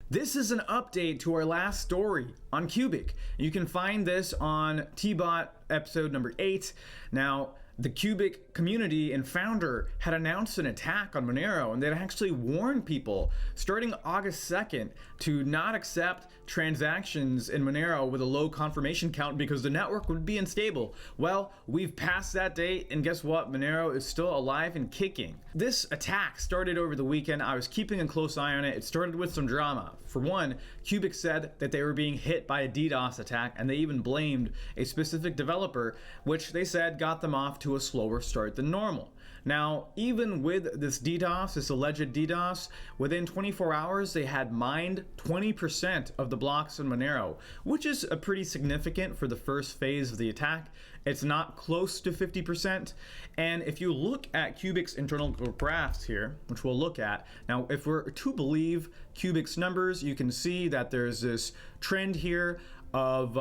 This is an update to our last story on Qubic. You can find this on TBOT episode number 8. Now, the Qubic community and founder had announced an attack on Monero, and they'd actually warned people starting August 2nd to not accept transactions in Monero with a low confirmation count because the network would be unstable. Well, we've passed that date, and guess what? Monero is still alive and kicking. This attack started over the weekend. I was keeping a close eye on it. It started with some drama. For one, Qubic said that they were being hit by a DDoS attack, and they even blamed a specific developer, which they said got them off to a slower start than normal. Now, even with this DDoS, this alleged DDoS, within 24 hours, they had mined 20% of the blocks in Monero, which is a pretty significant for the first phase of the attack. It's not close to 50%. And if you look at Qubic's internal graphs here, which we'll look at, now, if we're to believe Qubic's numbers, you can see that there's this trend here of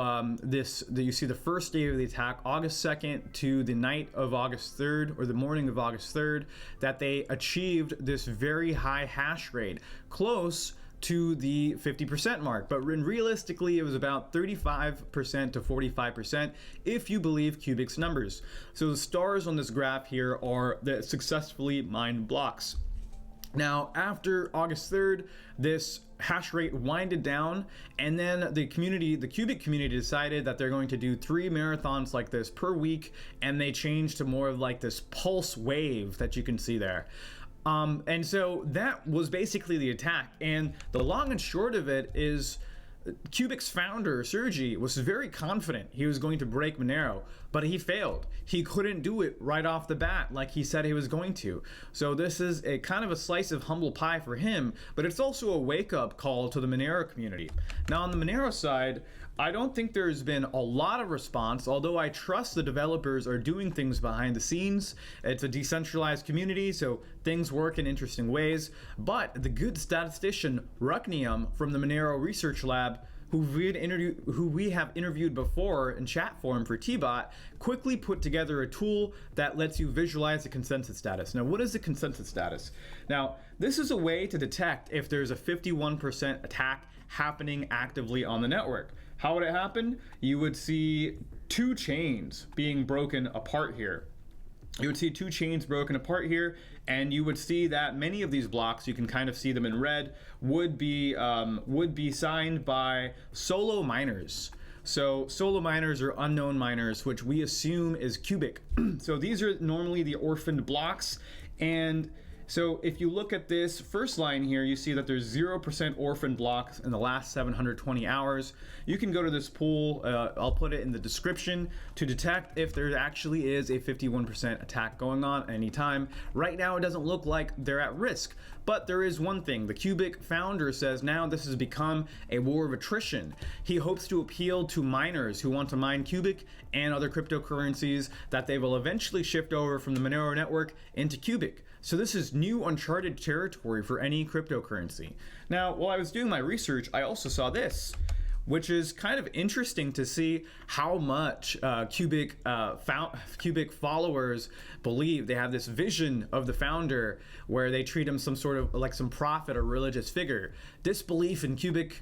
you see the first day of the attack, August 2nd to the night of August 3rd, or the morning of August 3rd, that they achieved this very high hash rate, close to the 50% mark, but realistically it was about 35% to 45% if you believe Qubic's numbers. So the stars on this graph here are the successfully mined blocks. Now, after August 3rd, this hash rate winded down, and then the Qubic community decided that they're going to do 3 marathons like this per week, and they changed to more of like this pulse wave that you can see there. And so that was basically the attack. And the long and short of it is Qubic's founder, Sergey, was very confident he was going to break Monero, but he failed. He couldn't do it right off the bat like he said he was going to. So this is a kind of a slice of humble pie for him, but it's also a wake-up call to the Monero community. Now, on the Monero side, I don't think there's been a lot of response, although I trust the developers are doing things behind the scenes. It's a decentralized community, so things work in interesting ways. But the good statistician, Rucknium, from the Monero Research Lab, who we have interviewed before in chat forum for TBOT, quickly put together a tool that lets you visualize the consensus status. Now, what is the consensus status? Now, this is a way to detect if there's a 51% attack happening actively on the network. How would it happen? You would see 2 chains being broken apart here. You would see 2 chains broken apart here, and you would see that many of these blocks, you can kind of see them in red, would be signed by solo miners. So solo miners are unknown miners, which we assume is Qubic. So these are normally the orphaned blocks, and so if you look at this first line here, you see that there's 0% orphan blocks in the last 720 hours. You can go to this pool, I'll put it in the description, to detect if there actually is a 51% attack going on at any time. Right now, it doesn't look like they're at risk, but there is one thing. The Qubic founder says now this has become a war of attrition. He hopes to appeal to miners who want to mine Qubic and other cryptocurrencies that they will eventually shift over from the Monero network into Qubic. So this is new uncharted territory for any cryptocurrency. Now, while I was doing my research, I also saw this, which is kind of interesting to see how much Qubic followers believe. They have this vision of the founder where they treat him some sort of like some prophet or religious figure. Disbelief in Qubic,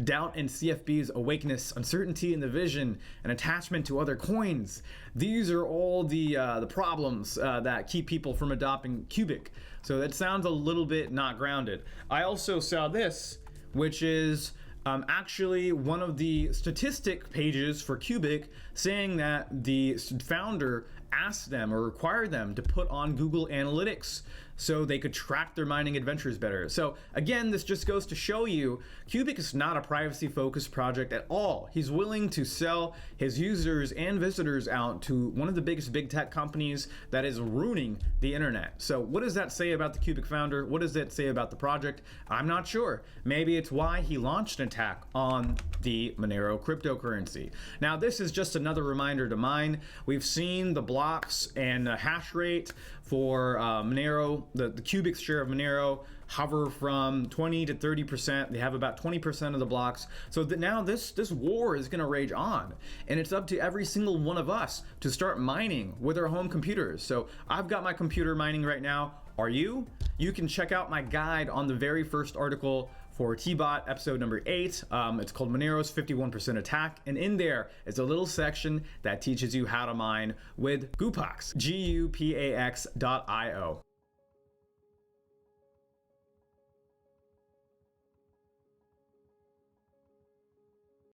doubt in CFB's awakeness, uncertainty in the vision, and attachment to other coins. These are all the problems that keep people from adopting Qubic. So that sounds a little bit not grounded. I also saw this, which is actually one of the statistic pages for Qubic, saying that the founder asked them or required them to put on Google Analytics so they could track their mining adventures better. So again, this just goes to show you Qubic is not a privacy focused project at all. He's willing to sell his users and visitors out to one of the biggest big tech companies that is ruining the internet. So what does that say about the Qubic founder? What does that say about the project? I'm not sure. Maybe it's why he launched an attack on the Monero cryptocurrency. Now, this is just another reminder to mine. We've seen the blocks and the hash rate for Monero, the Qubic's share of Monero, hover from 20 to 30%. They have about 20% of the blocks. So that now this war is going to rage on, and it's up to every single one of us to start mining with our home computers. So I've got my computer mining right now. Are you? You can check out my guide on the very first article for TBOT episode number 8. It's called Monero's 51% attack, and in there is a little section that teaches you how to mine with Gupax, Gupax.io.